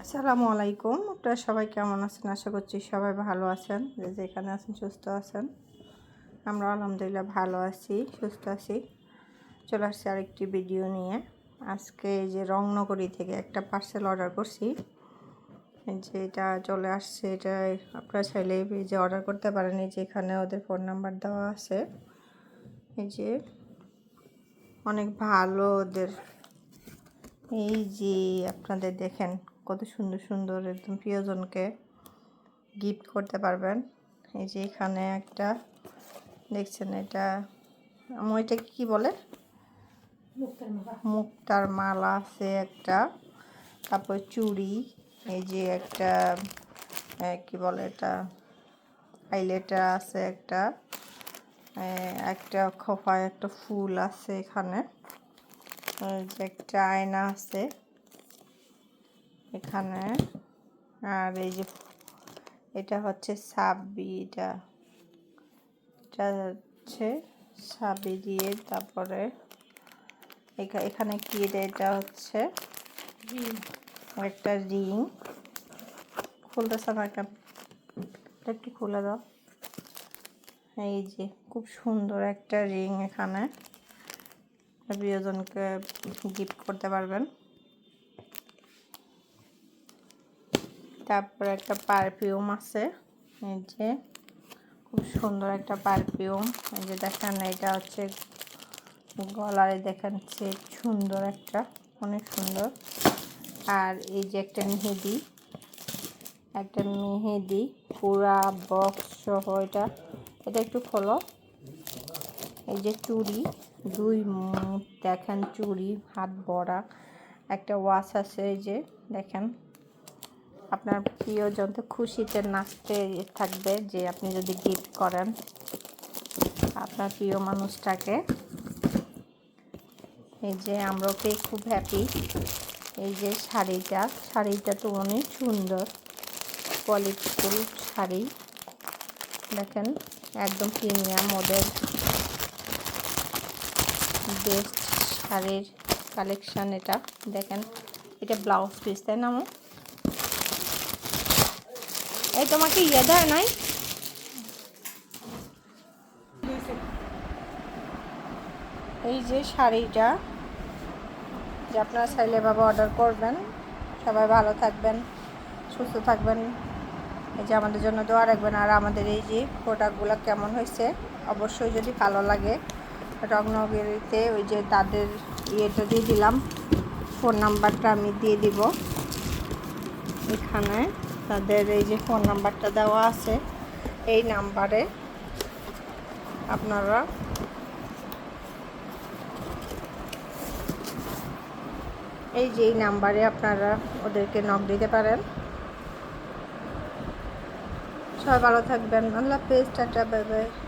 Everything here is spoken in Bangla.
আসসালামু আলাইকুম। আপনারা সবাই কেমন আছেন? আশা করছি সবাই ভালো আছেন, যে যেখানে আছেন সুস্থ আছেন। আমরা আলহামদুলিল্লাহ ভালো আছি, সুস্থ আছি। চলে আসছি আরেকটি ভিডিও নিয়ে। আজকে এই যে রংনগরী থেকে একটা পার্সেল অর্ডার করছি, যে এটা চলে আসছে। এটা আপনারা চাইলে এই যে অর্ডার করতে পারেন। এই যে এখানে ওদের ফোন নাম্বার দেওয়া আছে। এই যে অনেক ভালো ওদের। এই যে আপনাদের দেখেন কত সুন্দর সুন্দর একদম প্রিয়জনকে গিফট করতে পারবেন। এই যে এখানে একটা দেখছেন, এটা এটা কি বলে, মুক্তার মালা আছে একটা, তারপর চুড়ি, এই যে একটা কি বলে এটা, হাইলাইটার আছে একটা, একটা খোপায় একটা ফুল আছে এখানে, যে একটা আয়না আছে এখানে। আর এই যে এটা হচ্ছে সাবি, এটা হচ্ছে সাবি দিয়ে, তারপরে এখানে কি এটা হচ্ছে একটা রিং। খুলতেছে না, একটু খুলে দাও। এই যে খুব সুন্দর একটা রিং, এখানে প্রিয়জনকে গিফট করতে পারবেন। তারপরে একটা পারফিউম আছে, এই যে খুব সুন্দর একটা পারফিউম। এই যে দেখেন, এটা হচ্ছে গলায় দেখেন সেট, সুন্দর একটা, অনেক সুন্দর। আর এই যে একটা মেহেদি পুরা বক্স সহ, এটা একটু খোলো। এই যে চুড়ি, দুই দেখেন চুড়ি হাত ভরা, একটা ওয়াচ আছে। এই যে দেখেন, আপনার প্রিয়জন তো খুশিতে নাচতে থাকবে, যে আপনি যদি গিফট করেন আপনার প্রিয় মানুষটাকে। এই যে আমরাও পেয়ে খুব হ্যাপি। এই যে শাড়িটা তো অনেক সুন্দর, কোয়ালিটিফুল শাড়ি। দেখেন একদম প্রিমিয়াম, ওদের বেস্ট শাড়ির কালেকশান এটা। দেখেন এটা ব্লাউজ পিস, তাই না? এই তোমাকে দেয় নাই? এই যে শাড়িটা, যে আপনারা চাইলে এভাবে অর্ডার করবেন। সবাই ভালো থাকবেন, সুস্থ থাকবেন। এই যে আমাদের জন্য দোয়া রাখবেন। আর আমাদের এই যে প্রোডাক্টগুলো কেমন হয়েছে অবশ্যই যদি ভালো লাগে, রংনগরীতে ওই যে তাদের ইয়েটা দিয়ে দিলাম, ফোন নাম্বারটা আমি দিয়ে দিব এখানে। তাদের এই যে ফোন নাম্বারটা দেওয়া আছে, এই নাম্বারে আপনারা এই নাম্বারে আপনারা ওদেরকে নক দিতে পারেন। সবাই ভালো থাকবেন। আল্লাহ হাফেজ, টাটা, বাই বাই।